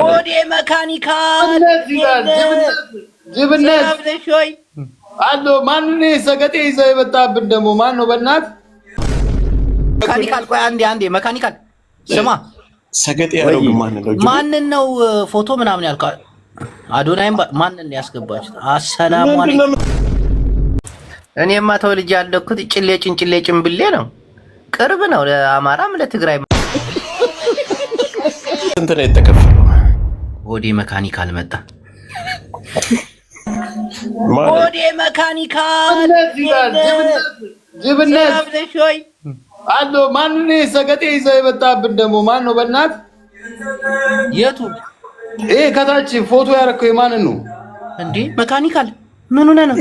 ወዴ መካኒካል ጅብነት አሎ ማን ነው ሰገጤ ይዘው የመጣብን ደግሞ ማን ነው በእናት መካኒካል ቆይ አንዴ መካኒካል ስማ ሰገጤ ያለው ማን ነው ፎቶ ምናምን ያልከው አዶናይም ማን ነው ያስገባችው አሰላሙ አለይኩም እኔማ ተወልጄ ያለኩት ጭሌ ጭንብሌ ነው ቅርብ ነው ለአማራም ለትግራይ እንት ነው የተከፈለው ወዴ መካኒካል መጣ ወዴ መካኒካል ጅብነት አሎ ማን ነው ሰገጤ ይዘው የመጣብን ደግሞ ማን ነው በእናት የቱ ከታች ፎቶ ያረከው የማን ነው እንዴ መካኒካል ምን ሆነ ነው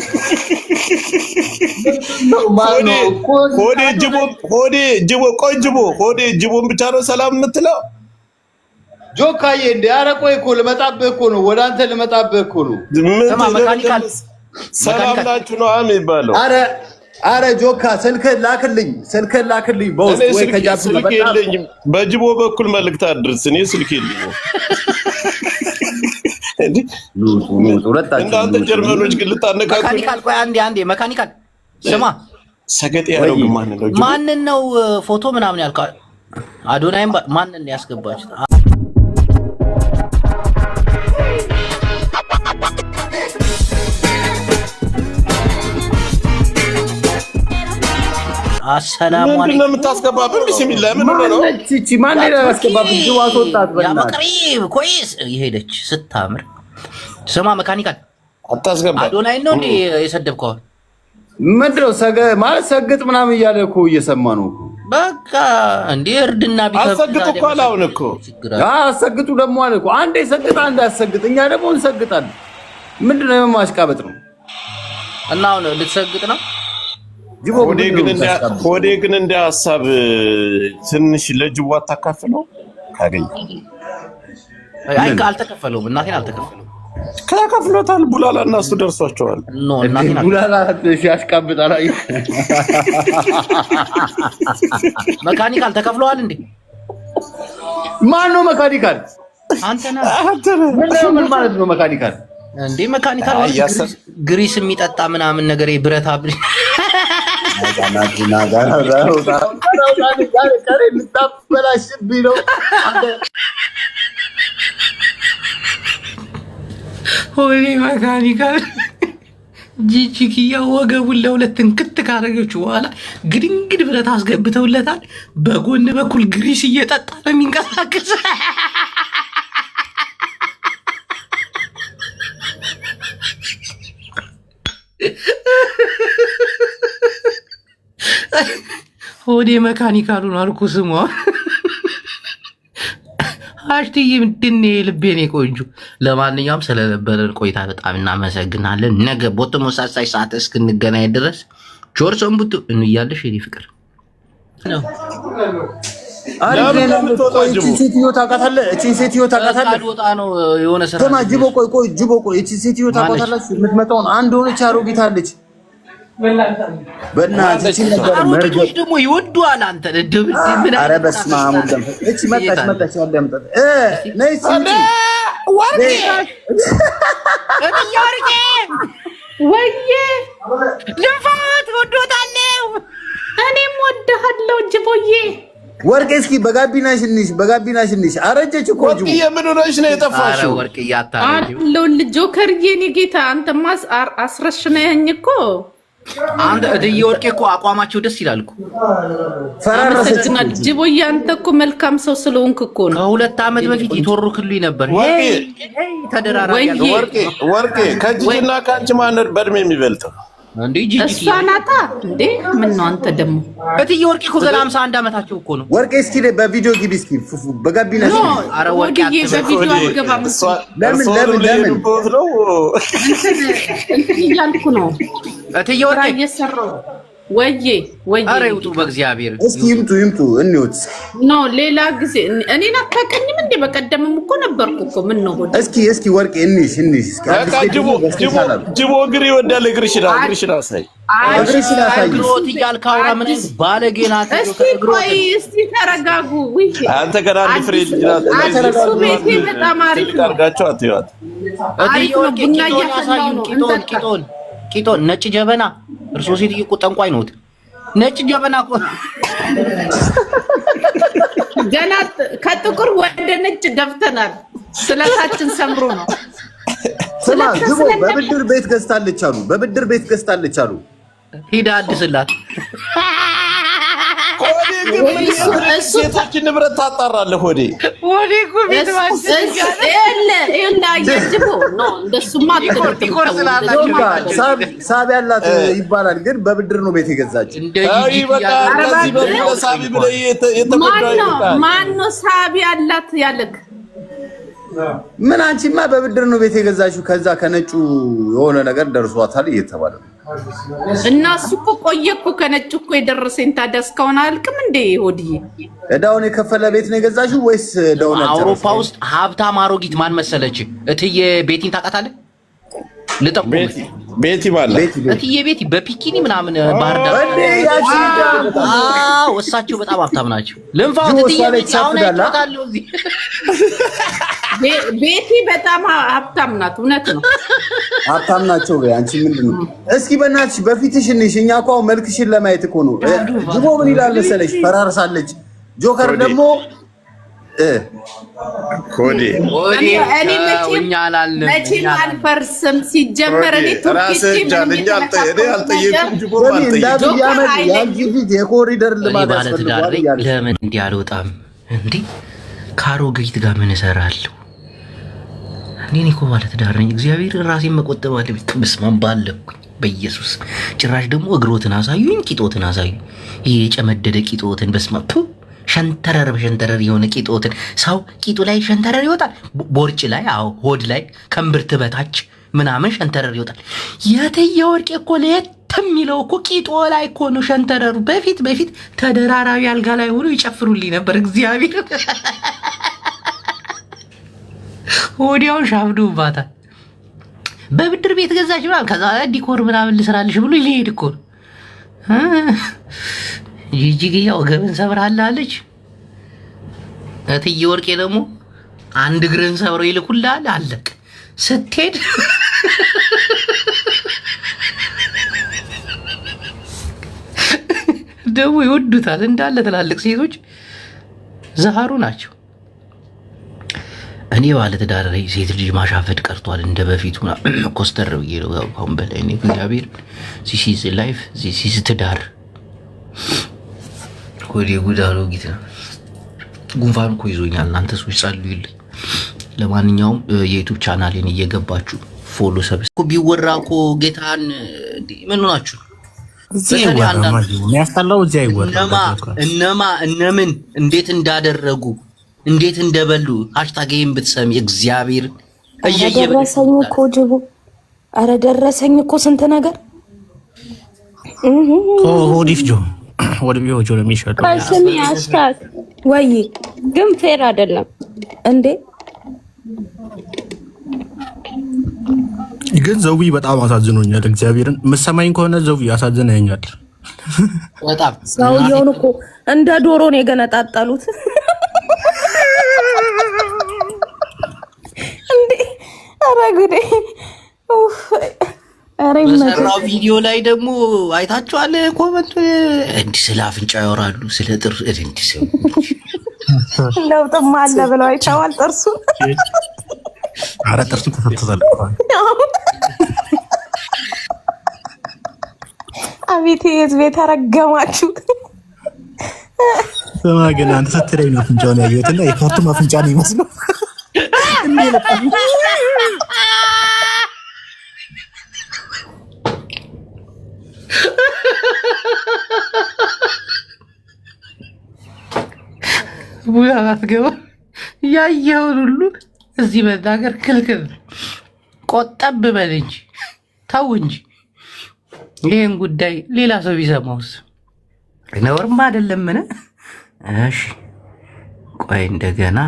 ሆዴ ጅቦን ብቻ ነው ሰላም የምትለው ጆካዬ እንደ አረቆይ እኮ ልመጣብህ እኮ ነው ወደ አንተ ልመጣብህ እኮ ነው መካኒካል ሰላም ናችሁ ነው የሚባለው አረ ጆካ ስልክህን ላክልኝ በውስጥ ወይ ከጃፕ ስልክ የለኝም በጅቦ በኩል መልእክት አድርስ እኔ ስልክ የለኝም እናንተ ጀርመኖች ግን ልታነካኩ መካኒካል ቆይ አንዴ መካኒካል ስማ ሰገጤ ያለው ማን ነው ፎቶ ምናምን ያልከው አዶናይም ማን ነው ያስገባችው አሰላሙ አለይኩም ለምን ታስገባብን ቢስሚላህ ምን ነው እቺ ማን ነው ያስገባብን ጅዋት ወጣት ያ መቅሪብ ኮይስ ይሄደች ስታምር ስማ መካኒካል አታስገባ አዶናይ ነው እንዴ የሰደብከው ምንድነው ማለት ሰግጥ ምናምን እያለ እኮ እየሰማ ነው እኮ በቃ እንዴ እርድና ቢከፍ አሰግጡ እኮ አላውን እኮ አሰግጡ ደግሞ አለ እኮ አንዴ ሰግጥ አንዴ አሰግጥ እኛ ደግሞ እንሰግጣለን ምንድነው የማሽቃበጥ ነው እና አሁን ልትሰግጥ ነው ሆዴ ግን እንደ ሐሳብ ትንሽ ለጅቦ አታካፍለው ካገኝ አይ አልተከፈለውም እናቴን አልተከፈለውም ከከፍሎታል ቡላላ እና እሱ ደርሷቸዋል ኖ እናቴን ቡላላ ሲያሽቃብጣላ መካኒካል ተከፍለዋል እንዴ ማን ነው መካኒካል አንተ ነህ ምን ማለት ነው መካኒካል እንዴ መካኒካል ግሪስ የሚጠጣ ምናምን ነገር ብረታ ብሪ ሆኔ መካኒካል ጂጂኪያ ወገቡን ለሁለት እንክት ካደረገችው በኋላ ግድንግድ ብረት አስገብተውለታል በጎን በኩል ግሪስ እየጠጣ ነው የሚንቀሳቀስ ሆዴ መካኒካሉን አልኩ ስሟ አሽትዬ ምንድን ልቤኔ ቆንጆ ለማንኛውም ስለነበረን ቆይታ በጣም እናመሰግናለን ነገ በተመሳሳይ ሰዓት እስክንገናኝ ድረስ ቾር ሰንብቱ እንያለሽ የኔ ፍቅር ነው እቺ ሴትዮ ታውቃታለህ ወጣ ነው የሆነ ሰራ ተማ ጅቦ ቆይ እቺ ሴትዮ ታውቃታለህ የምትመጣውን አንድ ሆነች አሮጊት አለች በእናትህ እቺ ነገር መርጆች ደግሞ ይወዱዋል አንተ ምን ኧረ በስመ አብ ወልደም እቺ መጣች ያዳምጣት ነይ ወርቄ ወይዬ ልፋት ወዶታለው እኔም ወደሃለው ጅቦዬ ወርቄ እስኪ በጋቢናሽ እንሽ አረጀች እኮ ጅቦ የምን ሆነሽ ነው የጠፋሽው ወርቄ ያታረኝ አለው ልጆከር የኔ ጌታ አንተማስ አስረሽነኝ እኮ አንተ እድዬ ወርቄ እኮ አቋማቸው ደስ ይላል እኮ ፈራረሰች ጅቦዬ አንተ እኮ መልካም ሰው ስለሆንክ እኮ ነው ከ2 ዓመት በፊት ይተርኩልኝ ነበር ተደራራይ ወርቄ ከጂጂና ካንቺ ማን በእድሜ የሚበልጠው እንዴ ጂጂ እሷ ናታ እንዴ ምን ነው አንተ ደግሞ እትዬ ወርቄ እኮ ገና 51 ዓመታቸው እኮ ነው ወርቄ እስኪ በቪዲዮ ግቢ እስኪ በጋቢናሽ አረ ወርቄ በቪዲዮ አልገባም ለምን እንትን እያልኩ ነው እትዬ ወርቄ እየሰራሁ ወዬ ኧረ ይውጡ በእግዚአብሔር እስኪ ይምጡ እንውጥ ኖ ሌላ ጊዜ እኔን አታውቅኝም እንዴ? በቀደምም እኮ ነበርኩ እኮ ምን ነው ሆዴ? እስኪ ወርቄ እንሽ እስኪ በቃ ጅቦ እግር ይወዳል። እግርሽን አሳይ። እግሮት እያልክ አውራ። ምን ባለጌ ናት። እስኪ ተረጋጉ። አንተ ገና አንድ ፍሬ ልጅ ናት። እሱ ቤቴ በጣም አሪፍ ነው። አድርጋቸው አትይዋት። ቂጦን ነጭ ጀበና እርሶ ሴትዮ እኮ ጠንቋይ ነዎት። ነጭ ጀበና እኮ ገና ከጥቁር ወደ ነጭ ገብተናል። ስለታችን ሰምሮ ነው። ስማ ግቦ በብድር ቤት ገዝታለች አሉ። ሂዳ አድስላት። ሴቶችን ንብረት ታጣራለህ። ሆዴ እኮ ቤት ሳቢ ያላት ይባላል፣ ግን በብድር ነው ቤት የገዛችው። ማነው ሳቢ ያላት ያለክ? ምን አንቺማ በብድር ነው ቤት የገዛችው። ከዛ ከነጩ የሆነ ነገር ደርሷታል እየተባለ ነው። እና እሱ እኮ ቆየ እኮ ከነጩ እኮ የደረሰኝ። ታዲያ እስካሁን አልቅም እንዴ? ሆድዬ እዳውን የከፈለ ቤት ነው የገዛችው ወይስ እዳውን? አውሮፓ ውስጥ ሀብታም አሮጊት ማን መሰለች? እትዬ ቤቲን ታውቃታለህ? ልጠቁም። ቤቲ ማለት እትዬ ቤቲ በፒኪኒ ምናምን ባህር ዳር። እሳቸው በጣም ሀብታም ናቸው። ልንፋው እትዬ ቤቲ አሁን አይታለሁ እዚህ። ቤቲ በጣም ሀብታም ናት። እውነት ነው ሀብታም ናቸው። አንቺ ምንድነው? እስኪ በእናትሽ በፊትሽ እንሽ። እኛ እኮ መልክሽን ለማየት እኮ ነው። ጅቦ ምን ይላል መሰለሽ? ፈራርሳለች። ጆከር ደግሞ ኮዲ እኔ መቼም አልፈርስም። ሲጀመር እኔ የኮሪደር ልማት ያስፈልጋል። ለምን እንዲህ አልወጣም እንዴ? ከአሮጊት ጋር ምን እሰራለሁ? እኔ እኮ ባለትዳር ነኝ። እግዚአብሔር ራሴን መቆጠብ አለብኝ። በስመ አብ ባለኩኝ በኢየሱስ። ጭራሽ ደግሞ እግሮትን አሳዩኝ፣ ቂጦትን አሳዩኝ። ይሄ የጨመደደ ቂጦትን በስመ አብ ሸንተረር በሸንተረር የሆነ ቂጦትን። ሰው ቂጡ ላይ ሸንተረር ይወጣል፣ ቦርጭ ላይ፣ አዎ ሆድ ላይ ከእምብርት በታች ምናምን ሸንተረር ይወጣል። የትዬ ወርቄ እኮ ለየት የሚለው እኮ ቂጦ ላይ እኮ ነው ሸንተረሩ። በፊት ተደራራቢ አልጋ ላይ ሆኖ ይጨፍሩልኝ ነበር። እግዚአብሔር ወዲያው ሻፍዱባታል። በብድር ቤት ገዛች ምናምን፣ ከዛ ዲኮር ምናምን ልስራልሽ ብሎ ሊሄድ እኮ ነው። ጂጂግያ ወገብን ሰብራለች። እትዬ ወርቄ ደግሞ አንድ እግርን ሰብረው ይልኩልሃል። አለቅ ስትሄድ ደግሞ ይወዱታል እንዳለ ትላልቅ ሴቶች ዛሃሩ ናቸው። እኔ ባለትዳር ላይ ሴት ልጅ ማሻፈድ ቀርቷል። እንደ በፊቱ ኮስተር ብዬ ነው አሁን በላይ እኔ እግዚአብሔር ዚስ ላይፍ ዚስ ትዳር ወዲ ጉዳሎ ጊዜ ጉንፋን እኮ ይዞኛል። እናንተ ሰዎች ጸልዩልኝ። ለማንኛውም የዩቲዩብ ቻናሌን እየገባችሁ ፎሎ ሰብስ እኮ ቢወራ እኮ ጌታን ምን ሆናችሁ? እነምን እንዴት እንዳደረጉ እንዴት እንደበሉ ሃሽታግን ብትሰሚ እግዚአብሔር ደረሰኝ እኮ ጅቡ። አረ ደረሰኝ እኮ ስንት ነገር ሆዲፍ ጆ ወደ ቢሆጆ ነው የሚሸጠው። ስሚ አስታክ ወይ ግን ፌር አይደለም እንዴ? ግን ዘዊ በጣም አሳዝኖኛል። እግዚአብሔርን መሰማኝ ከሆነ ዘዊ አሳዝነኛል በጣም። ሰውየውን እኮ እንደ ዶሮ ነው የገነጣጠሉት እንዴ! ኧረ ጉዴ! በሰራው ቪዲዮ ላይ ደግሞ አይታችኋል። ኮመንት እንዲህ ስለ አፍንጫ ያወራሉ፣ ስለ ጥርስ እንዲህ ሰው ለውጥማ አለ ብለው አይተዋል። ጥርሱ ኧረ ጥርሱ ተፈተታል። አቤት የህዝብ የተረገማችሁ። ስማ ግን አንተ ስትለኝ ነው አፍንጫውን ያየሁትና የካርቱም አፍንጫ ነው ይመስለው። ቡያ አትገባ። ያየውን ሁሉ እዚህ መናገር ክልክል። ቆጠብ በል እንጂ ተው እንጂ ይሄን ጉዳይ ሌላ ሰው ቢሰማውስ ነውርማ አይደለም? ምን እሺ ቆይ እንደገና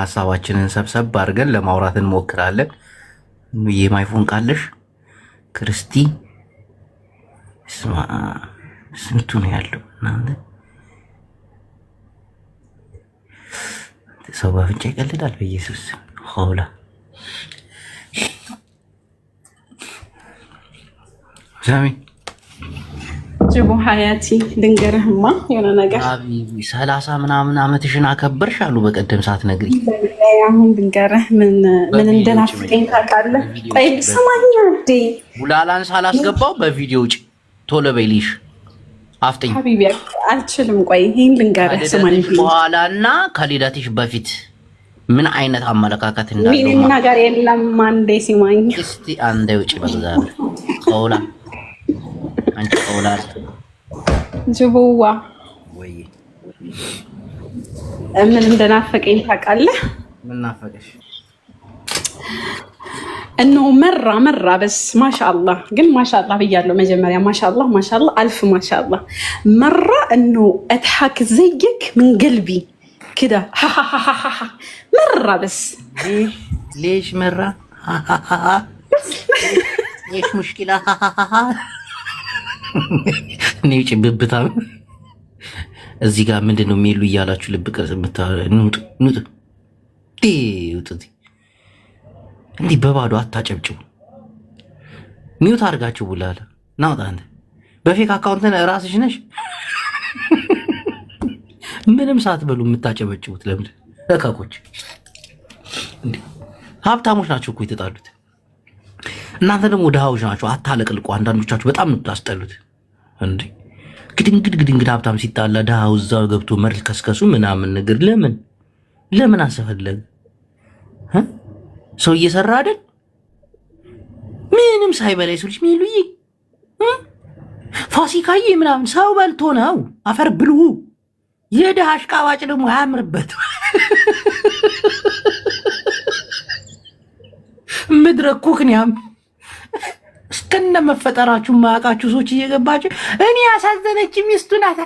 ሐሳባችንን ሰብሰብ አድርገን ለማውራት እንሞክራለን። የማይፎን ቃልሽ ክርስቲ ስንቱ ነው ያለው? እናንተ ሰው በአፍንጫ ይቀልዳል። በኢየሱስ ሆላ ሳሚ ጅቡ ሀያቲ ድንገርህማ የሆነ ነገር ሀቢቢ 30 ምናምን ዓመትሽን አከበርሽ አሉ በቀደም ሳትነግሪኝ። አሁን ድንገርህ ምን እንደናፍቀኝ ታውቃለህ? ቆይ ስማኝ እንዴ ቡላላን ሳላስገባው በቪዲዮ ውጭ ቶሎ በይልሽ አፍጥኝ ሀቢቢ አልችልም። ቆይ ይሄን ልንገርህ ስማኝ። በኋላና ከልደትሽ በፊት ምን አይነት አመለካከት እንዳለው ምንም ነገር የለም። አንዴ ሲማኝ እስቲ አንዴ ውጭ በእግዚአብሔር ቆላ አንቺ ቆላ ጅቡዋ ወይ ምን እንደናፈቀኝ ታውቃለህ? ምን ናፈቀሽ? እነሆ መራ በስ ማሻአላህ ግን ማሻአላህ ብያለሁ መጀመሪያ ማሻአላህ አልፍ ማሻአላህ መራ እነሆ እድሐክ زيك من قلبي كده مرة بس ليش مرة ايش مشكلة نيجي ببطام እዚህ ጋር ምንድነው የሚሉ እያላችሁ ልብ ቅርጽ ኑጥ እንዲህ በባዶ አታጨብጭቡ። ሚውት አድርጋችሁ ብላለ ናውጣ አንተ በፌክ አካውንት ራስሽ ነሽ ምንም ሳትበሉ የምታጨበጭቡት ለምን? እካኮች ሀብታሞች ናቸው እኮ የተጣሉት። እናንተ ደግሞ ድሃዎች ናቸው። አታለቅልቁ። አንዳንዶቻችሁ በጣም ነው ታስጠሉት እንዴ። ግድንግድ ሀብታም ሲጣላ ድሃው እዛው ገብቶ መርል ከስከሱ ምናምን ነገር ለምን አስፈለገ? ሰው እየሰራ አይደል? ምንም ሳይበላይ ሰው ልጅ ሚሉይ ፋሲካዬ ምናምን ሰው በልቶ ነው። አፈር ብሉ። የድሃ አሽቃባጭ ደግሞ አያምርበት። ምድረ ኩክንያም እስከነ መፈጠራችሁ ማያውቃችሁ ሰዎች እየገባችሁ እኔ ያሳዘነች ሚስቱ ናት።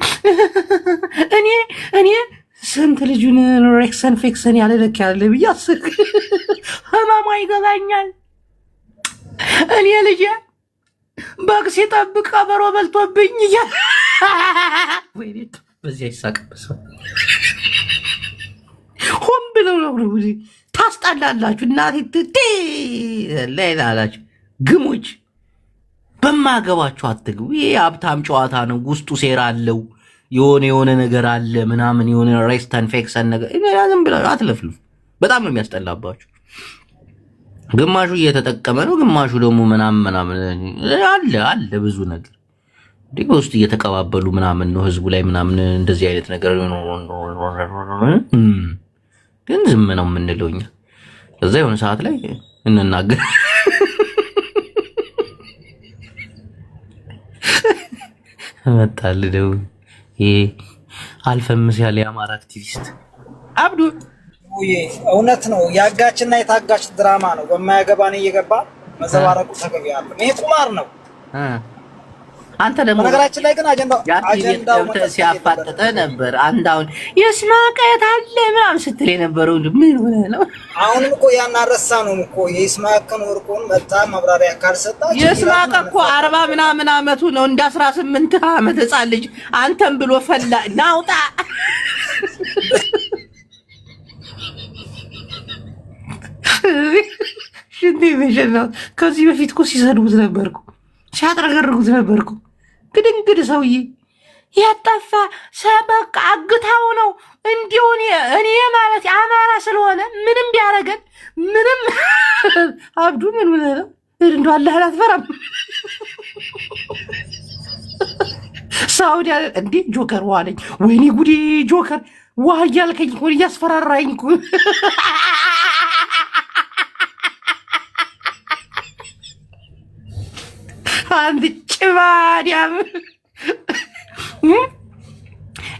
እኔ ስንት ልጁን ሬክሰን ፌክሰን ያለ ለክ ያለ ብያስ ህማማ ይገባኛል። እኔ ልጅ በግ ሲጠብቅ ቀበሮ በልቶብኝ እያለ ወይኔ በዚያ ይሳቅበስ ሆን ብለው ነው ታስጣላላችሁ። እናቴ ለይላላችሁ ግሞች በማገባችሁ አትግቡ። ይሄ ሀብታም ጨዋታ ነው። ውስጡ ሴራ አለው። የሆነ ነገር አለ ምናምን የሆነ ሬስተን ፌክሰን ነገር ዝም ብላችሁ አትለፍልፉ። በጣም ነው የሚያስጠላባችሁ። ግማሹ እየተጠቀመ ነው፣ ግማሹ ደግሞ ምናምን አለ ብዙ ነገር እንዴ በውስጥ እየተቀባበሉ ምናምን ነው ህዝቡ ላይ ምናምን እንደዚህ አይነት ነገር ግን ዝም ነው የምንለው እኛ። ከዛ የሆነ ሰዓት ላይ እንናገር መጣል ደው ይሄ አልፈምስ ያለ የአማራ አክቲቪስት አብዱ እውነት ነው። ያጋችና የታጋች ድራማ ነው። በማያገባን እየገባ መዘባረቁ ተገቢ አይደለም። ይሄ ቁማር ነው። አንተ ደግሞ ነገራችን ላይ ግን አጀንዳው ሲያፋጠጠ ነበር። አንዳውን የስማቀት አለ ምናምን ስትል የነበረው ምን ሆነ ነው? አሁንም እኮ ያናረሳ ነው እኮ የስማቀን ወርቁን መጣ ማብራሪያ ካልሰጣችሁ የስማቀ እኮ 40 ምናምን አመቱ ነው። እንደ 18 አመት ህፃን ልጅ አንተም ብሎ ፈላ ናውጣ ሽንቴ በሸናት። ከዚህ በፊት እኮ ሲሰድቡት ነበርኩ፣ ሲያጥረገርጉት ነበርኩ። ግድንግድ ሰውዬ ያጠፋ በቃ አግታው ነው እንዲሁ። እኔ ማለት አማራ ስለሆነ ምንም ቢያረገን ምንም አብዱ ምን ሆነ ነው እንዶ አላህ አትፈራም። ሳውዲ እንዴ ጆከር ዋለኝ። ወይኔ ጉዴ ጆከር ዋህ እያልከኝ እኮ እያስፈራራኝ እኮ አንድ ጭባዲያም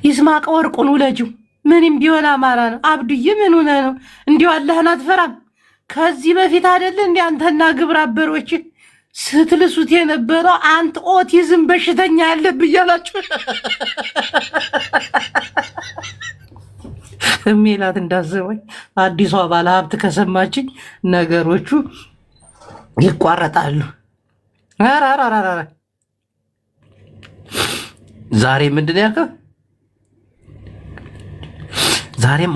ይስማቀ ወርቁን ውለጂው ምንም ቢሆን አማራ ነው። አብዱዬ ምን ሆነ ነው እንዲሁ አላህን አትፈራም? ከዚህ በፊት አይደለ እንዲ አንተና ግብረ አበሮች ስትልሱት የነበረው አንተ ኦቲዝም በሽተኛ ያለብህ እያላችሁ ሜላት እንዳዘበኝ አዲሷ ባለሀብት ከሰማችኝ ነገሮቹ ይቋረጣሉ። አራራራራ ዛሬ ምንድን ያልከው? ዛሬም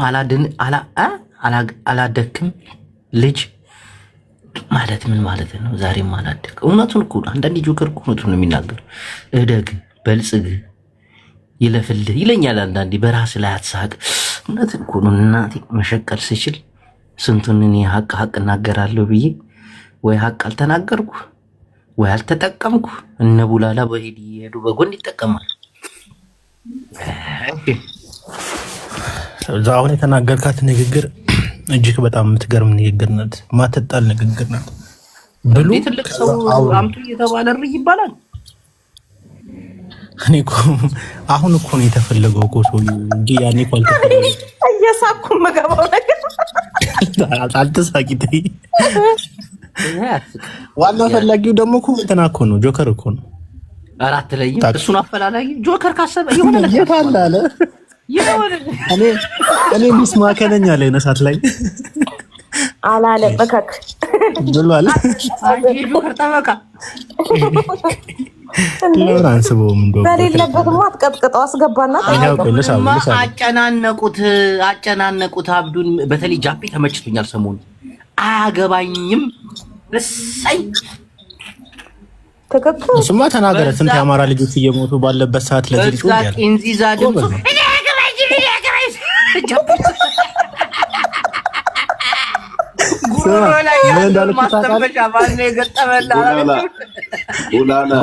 አላደክም ልጅ ማለት ምን ማለት ነው? ዛሬም አላደክ እውነቱን እኮ አንዳንድ ጆከር እኮ እውነቱን ነው የሚናገር። እደግ በልጽግ ይለፍልህ ይለኛል አንዳንዴ። በራስ ላይ አትሳቅ። እውነቱን እኮ ነው እናቴ። መሸቀል ስችል ስንቱን እኔ ሀቅ እናገራለሁ ብዬ ወይ ሀቅ አልተናገርኩ ወይ አልተጠቀምኩ። እነ ቡላላ በሄድ እየሄዱ በጎን ይጠቀማል። አሁን የተናገርካት ንግግር እጅግ በጣም የምትገርም ንግግር ናት። ማትጣል ንግግር ናት። ብሉ ትልቅ ሰው አምጡ እየተባለ ይባላል። እኔ እኮ አሁን እኮ ነው የተፈለገው እኮ ሰው እንጂ ያኔ እኮ አልተፈለገም። እየሳኩ መገባው ነገር አልተሳቂ ተይ። ዋና ፈላጊው ደግሞ እኮ እንትና እኮ ነው ጆከር እኮ ነው። አራት ላይ እሱን አፈላላጊ ጆከር ካሰበ ይሆነ ነገር ታላለ እኔ ሚስማከነኝ አለ ነሳት ላይ አላለ በከክ ብሏል። ጆከር ጠበቃ ለራንስቦም እንደው በሌለበትማ አትቀጥቅጠው አስገባና አጨናነቁት አብዱን። በተለይ ጃፒ ተመችቶኛል ሰሞኑ። አያገባኝም እሰይ ተከክሩ እሱማ ተናገረ። ስንት የአማራ ልጆች እየሞቱ ባለበት ሰዓት ለዚህ ልጅ ያለ እንዚዛ ድምፁ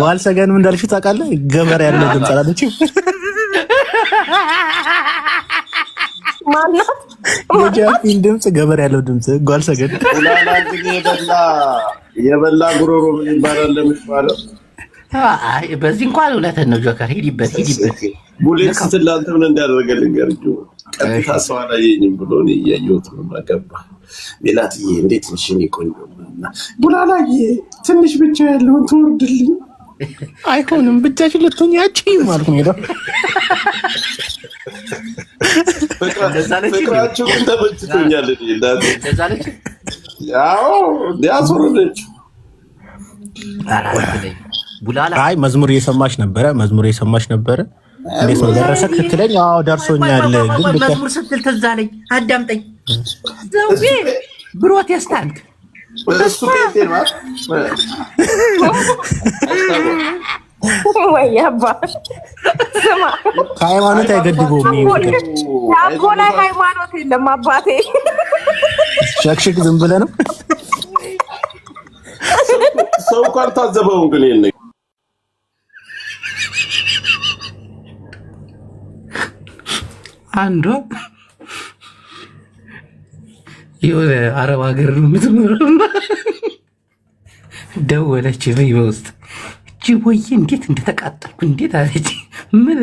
ዋልሰገን ምን እንዳልሽ ታውቃለህ? ገበር ያለው ድምፅ አላለችም። ማናት የጃፒን ድምፅ ገበር ያለው ድምፅ ዋልሰገን የበላ ጉሮሮ ምን ይባላል ለሚባለው በዚህ እንኳን እውነትን ነው። ጆከር ሂድበት ቡሌት ስትላንተ ምን እንዳደረገ ልንገርህ። ቀጥታ ሰው አላየኝም ብሎ እያየሁት ነው። ማገባ ሜላትዬ እንዴት ነሽ? እኔ ቆንጆ ቡላላዬ ትንሽ ብቻ ያለውን ትወርድልኝ። አይሆንም ብቻችን ልትሆኝ ያቺም አልኩ ነው ሄደው ፍቅራችሁ ግን ተመችቶኛል። ያው ሊያስወርደች አይ መዝሙር እየሰማሽ ነበረ። እንዴት ነው ደረሰ ክትለኝ? አዎ ደርሶኛል። ግን መዝሙር ስትል ትዝ አለኝ። አዳምጠኝ ዘውዴ ፕሮቴስታንት እሱ ጴንጤ ማለት ወይ አባ ስማ ሃይማኖት አይገድበውም። ያቦ ላይ ሃይማኖት የለም አባቴ። ሸክሽክ ዝም ብለህ ነው ሰው እንኳን ታዘበው። ግን ይሄን አንዷ የሆነ አረብ ሀገር ነው የምትኖረው። ደወለች በውስጥ ጅቦዬ እንዴት እንደተቃጠልኩ እንዴት አለች። ምን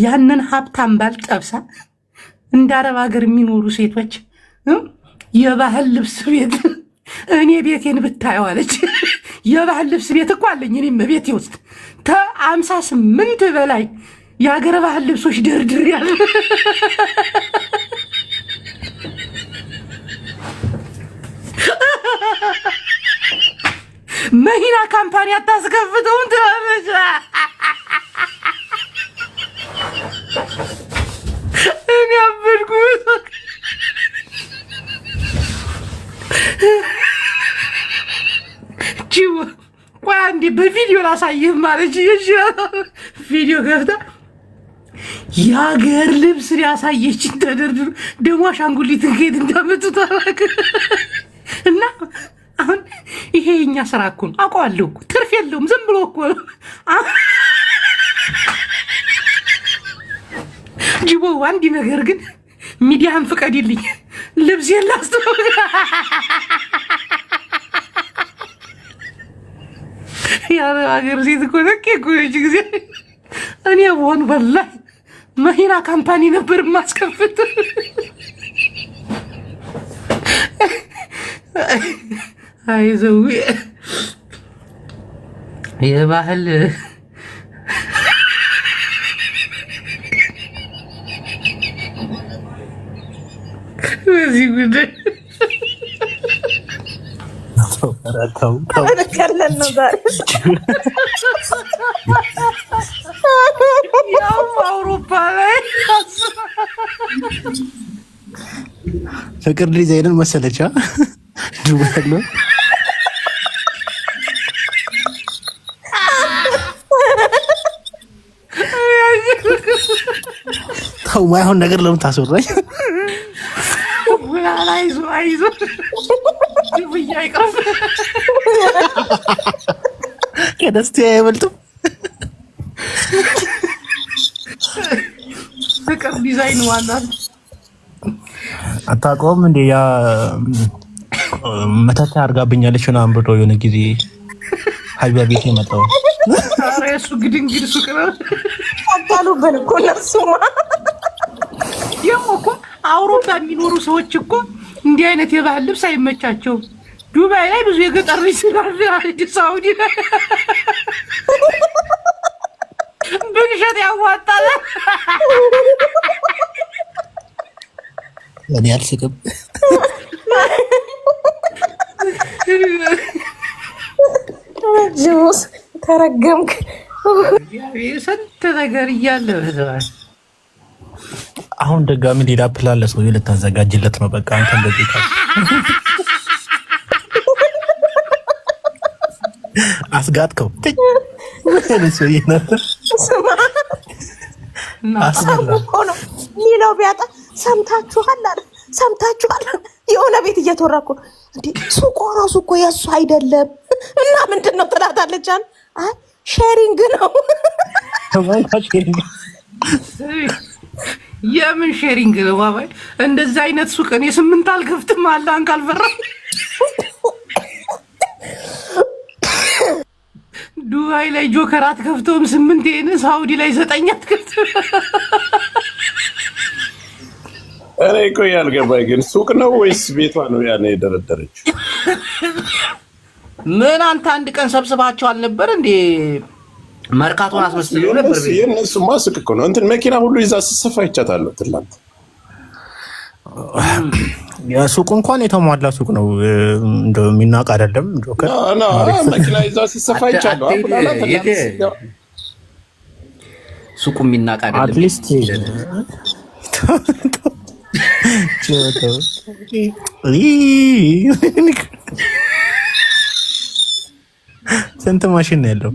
ያንን ሀብታም ባል ጠብሳ እንደ አረብ ሀገር የሚኖሩ ሴቶች የባህል ልብስ ቤት እኔ ቤቴን ብታየው አለች። የባህል ልብስ ቤት እኮ አለኝ እኔም ቤቴ ውስጥ 58 በላይ የሀገር ባህል ልብሶች ደርድር ያለ መኪና ካምፓኒ አታስከፍተውም ትላለች። እኔ አበድኩ። ጅቦ ቆይ አንዴ በቪዲዮ ላሳይህ ማለች። ቪዲዮ ገብታ የሀገር ልብስ ያሳየች ተደርድሩ። ደግሞ አሻንጉሊት ከየት እንዳመጡት አላውቅም። እና አሁን ይሄ የኛ ስራ እኮ ነው። አውቀዋለሁ እኮ ትርፍ የለውም። ዝም ብሎ እኮ ነው። ጅቦ አንድ ነገር ግን ሚዲያን ፍቀድልኝ፣ ልብሴን ላስተዋወቅ። የአረብ ሀገር ሴት እኮ ነቄ እኮ ነች ጊዜ እኔ በሆን በላይ መኪና ካምፓኒ ነበር የማስከፍት። አይዞህ የባህል እዚህ ጉዳይ ከለን ነው ዛሬ ያው አውሮፓ ላይ ፍቅር ዲዛይንን መሰለቻ ዱባይ ነው። ተው ማይሆን ነገር ለምን ታስወራኝ? አይዞ ዱብያ ይቅርብ ከደስታ አይበልጥም። ፍቅር ዲዛይን ዋና አታውቀውም እንዴ? ያ መተታ አድርጋብኛለች እና አንብሮ የሆነ ጊዜ ሀቢባ ቤት የመጣው ኧረ እሱ ግድንግድ ሱቅ ነው አታሉብን እኮ እነሱማ። ደግሞ እኮ አውሮፓ የሚኖሩ ሰዎች እኮ እንዲህ አይነት የባህል ልብስ አይመቻቸውም። ዱባይ ላይ ብዙ የገጠር ልጅ ስላለ ሳውዲ ላይ ብንሸጥ ያዋጣል። እኔ አልስቅም። ጅቡስ ተረገምክ። ስንት ነገር እያለ አሁን ደጋሚ ሌላ ፕላን ለሰውዬው ልታዘጋጅለት ነው። በቃ አንተ እንደዚህ አስጋጥከው ሰውዬ ነበር እኮ ነው ሚለው ቢያጣ ሰምታችኋል አለ። ሰምታችኋል የሆነ ቤት እየተወራ እኮ እንዴ ሱቁ ራሱ እኮ የሱ አይደለም እና ምንድን ነው ትላታለች። አይ ሼሪንግ ነው። የምን ሼሪንግ ነው ባባይ? እንደዛ አይነት ሱቅ እኔ 8 አልከፍትም አላን ካልፈራ። ዱባይ ላይ ጆከር አትከፍተውም 8 ይሄን ሳውዲ ላይ 9 አትከፍተውም። እኔ እኮ ያልገባኝ ግን ሱቅ ነው ወይስ ቤቷ ነው ያኔ የደረደረችው? ምን አንተ አንድ ቀን ሰብስባቸው አልነበር እንዴ? መርካቶን አስመስለው ነበር። የእነሱማ ሱቅ እኮ ነው። እንትን መኪና ሁሉ ይዛ ስትሰፋ ይቻታል ትላንት። የሱቁ እንኳን የተሟላ ሱቅ ነው እንደው የሚናቅ አይደለም። ጆከር መኪና ይዛ ስትሰፋ ይቻታል። ሱቁ የሚናቅ አይደለም። አትሊስት ስንት ማሽን ነው ያለው?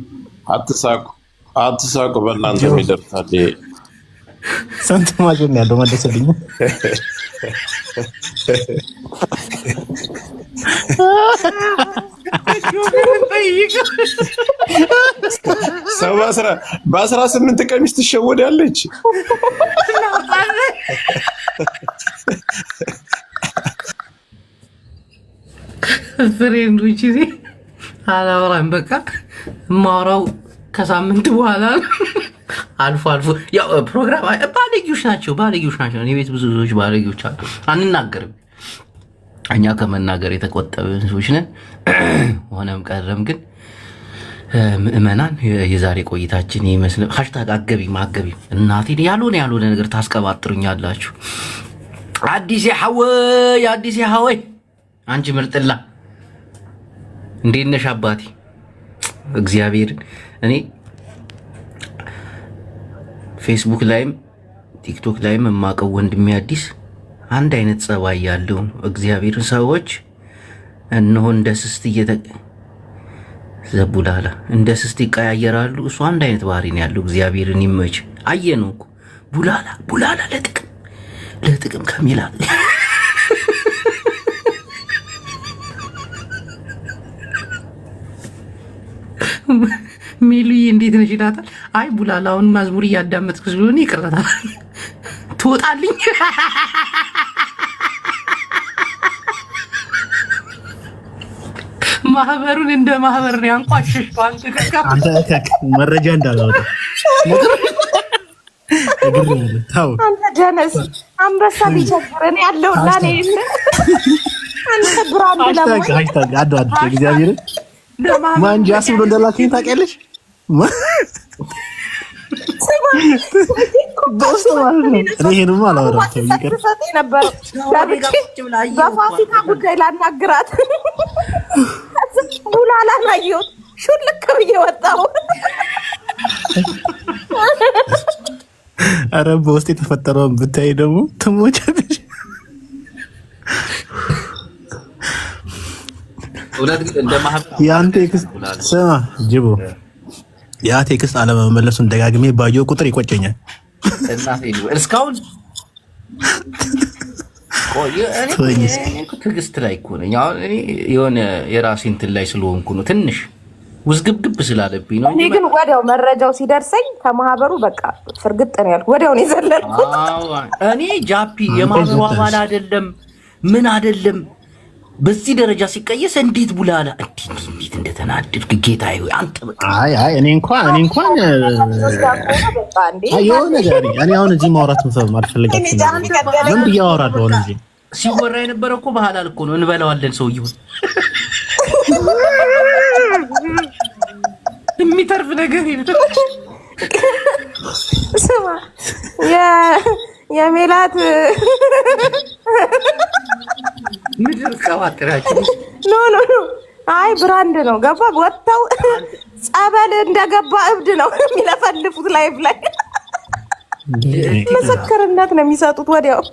አትሳቁ በእናንተ ይደርሳል። ስንት ማሽን ነው ያለው? መለሰልኝ። ሰው በ18 ቀሚስ ትሸወዳለች። ፍሬንዶች ጊዜ አላወራም። በቃ የማወራው ከሳምንት በኋላ አልፎ ያው ፕሮግራም ባለጌዎች ናቸው። እኔ ቤት ብዙ ሰዎች ባለጌዎች አሉ። አንናገርም። እኛ ከመናገር የተቆጠብን ሰዎች ነን። ሆነም ቀረም ግን ምእመናን የዛሬ ቆይታችን ይመስል ሃሽታግ አገቢም እናቴን ያልሆነ ነገር ታስቀባጥሩኛላችሁ። አዲስ ሐወይ አንቺ ምርጥላ እንዴት ነሽ አባቴ? እግዚአብሔርን እኔ ፌስቡክ ላይም ቲክቶክ ላይም የማውቀው ወንድሜ አዲስ አንድ አይነት ጸባይ ያለው እግዚአብሔርን ሰዎች እነሆ እንደ ስስት ዘቡላላ እንደ ስስት ይቀያየራሉ። እሱ አንድ አይነት ባህሪ ነው ያለው። እግዚአብሔርን ይመች። አየነው እኮ ቡላላ ለጥቅም ከሚላ ሚሉዬ እንዴት ነሽ ይላታል። አይ ቡላላ አሁን መዝሙር እያዳመጥኩ ስለሆነ ይቅርታል ትወጣልኝ። ማህበሩን እንደ ማህበር ነው ያንቋሽሽው። አንተ መረጃ እንዳላወጣ ታው አንተ ጀነስ አንበሳ ቢቸግር እኔ ያለውና እኔ አንተ ብራንድ ለማለት ሃሽታግ አዳድ እግዚአብሔር ማን ጃስ ብሎ እንደላከኝ ታውቂያለሽ? ይሄንማ አላወራም። በፋሲካ ጉዳይ ላናግራት ቡላላ ናየው ሹልክ ብዬ ወጣሁ። ኧረ በውስጥ የተፈጠረውን ብታይ ደግሞ ትሞቻለሽ። ያን ቴክስት ስማ ጅቦ፣ ያ ቴክስት አለመመለሱን ደጋግሜ ባየው ቁጥር ይቆጨኛል። እስካሁን ትዕግስት ላይ እኮ ነኝ። አሁን እኔ የሆነ የራሴ እንትን ላይ ስለሆንኩ ነው ትንሽ ውዝግብግብ ስላለብኝ ነው። እኔ ግን ወዲያው መረጃው ሲደርሰኝ ከማህበሩ በቃ ፍርግጥ ነው ያልኩት። ወዲያው ነው የዘለልኩት። እኔ ጃፒ የማህበሩ አባል አይደለም ምን አይደለም በዚህ ደረጃ ሲቀየስ እንዴት ቡላላ እንዴት እንደተናደድክ ጌታዬ አንተ በቃ አይ እኔ እንኳን የሆነ ነገር እኔ አሁን እዚህ ማውራት አልፈልግም። ምን ብዬ አወራለሁ እንጂ ሲወራ የነበረው እኮ በሐላል እኮ ነው። እንበላዋለን ሰውዬውን የሚተርፍ ነገር የለም። ስማ የሜላት ምድር ቀባጥራችሁ ኖ አይ ብራንድ ነው ገባ። ወጣው ጸበል እንደገባ እብድ ነው የሚለፈልፉት። ላይፍ ላይ ምስክርነት ነው የሚሰጡት ወዲያው።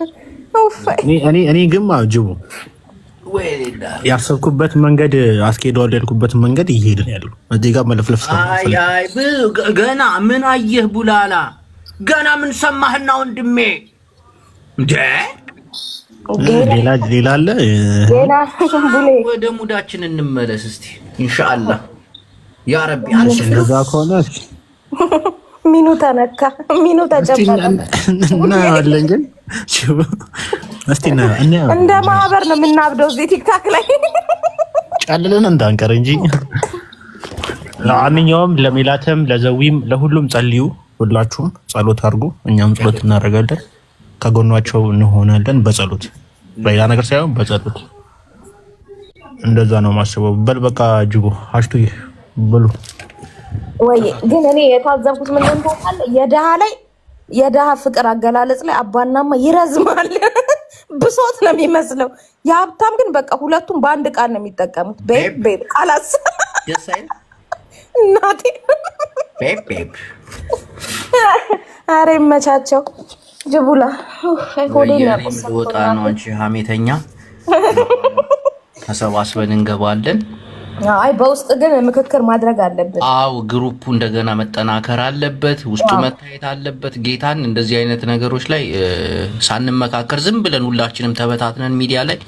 እኔ ግን ጅቡ ያሰብኩበት መንገድ አስኬደዋል ያልኩበት መንገድ እየሄድን ያለው እዚህ ጋር መለፍለፍ ገና ምን አየህ ቡላላ ገና ምን ሰማህና ወንድሜ እንዴ ሌላ አለ። ወደ ሙዳችን እንመለስ እስቲ ኢንሻአላህ ያ ረቢ። እንደዛ ከሆነ ሚኑ ተነካ ሚኑ ተጨበጠ እና አለን ግን እስቲ እንደ ማህበር ነው የምናብደው እዚህ ቲክታክ ላይ ጫልለን እንዳንቀር እንጂ። ለማንኛውም ለሜላተም ለዘዊም ለሁሉም ጸልዩ። ሁላችሁም ጸሎት አድርጉ። እኛም ጸሎት እናደርጋለን፣ ከጎኗቸው እንሆናለን። በጸሎት በያ ነገር ሳይሆን በጸሎት እንደዛ ነው ማስበው። በል በቃ ጅቦ አሽቱ በሉ ወይ። ግን እኔ የታዘብኩት ምን እንደሆነ የደሃ ፍቅር አገላለጽ ላይ አባናማ ይረዝማል። ብሶት ነው የሚመስለው። የሀብታም ግን በቃ ሁለቱም በአንድ ቃል ነው የሚጠቀሙት። ቤብ አላስ እናቴ ቤብ አሬ መቻቸው ጅቡላ ወጣ ነው እንጂ ሀሜተኛ ተሰባስበን እንገባለን። አይ በውስጥ ግን ምክክር ማድረግ አለበት። አው ግሩፑ እንደገና መጠናከር አለበት፣ ውስጡ መታየት አለበት። ጌታን እንደዚህ አይነት ነገሮች ላይ ሳንመካከር ዝም ብለን ሁላችንም ተበታትነን ሚዲያ ላይ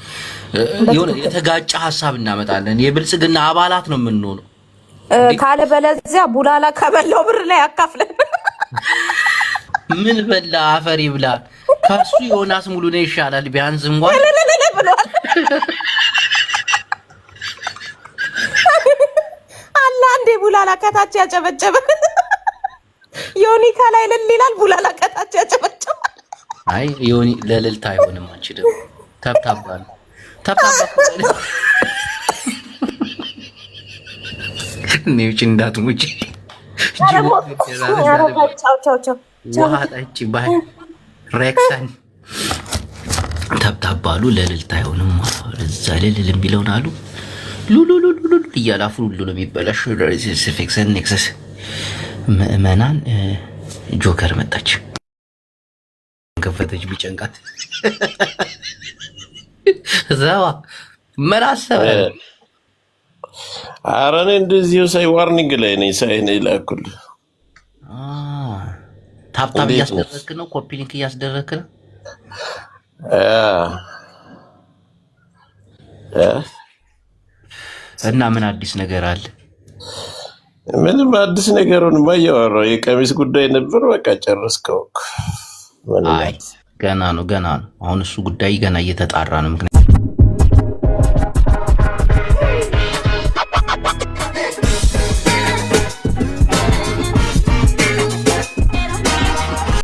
የሆነ የተጋጨ ሀሳብ እናመጣለን። የብልጽግና አባላት ነው የምንሆነው። ካለ በለዚያ ቡላላ ከበላው ብር ላይ አካፍለን ምን በላ አፈሪ ብላ ከሱ ዮናስ ሙሉ ነው ይሻላል። ቢያንስ እንኳን አንዴ ቡላላ ከታች ያጨበጨበ ዮኒ ከላይ ልል ይላል። ቡላላ ከታች ያጨበጨበ አይ ዮኒ ለልልታ አይሆንም። አንቺ ደግሞ ተብታባል ነውጭ እንዳትሙጭ ውሃ ጠጪ ባይ ሬክሰን ተብታባሉ ለልልታ አይሆንም። እዛ ልልም ቢለውን አሉ ሉሉሉሉ እያላፉ ሁሉ ነው የሚበላሽ። ፊክሰን ኔክሰስ ምእመናን ጆከር መጣች ከፈተች ቢጨንቃት ዘዋ መራሰበ ኧረ እኔ እንደዚሁ ሳይ ዋርኒንግ ላይ ነኝ። ሳይ ነኝ ላኩል ታፕታፕ እያስደረክ ነው፣ ኮፒ ሊንክ እያስደረክ ነው። እና ምን አዲስ ነገር አለ? ምንም አዲስ ነገሩን ማያወራው የቀሚስ ጉዳይ ነበር። በቃ ጨረስከው? አይ ገና ነው። አሁን እሱ ጉዳይ ገና እየተጣራ ነው። ምክንያቱም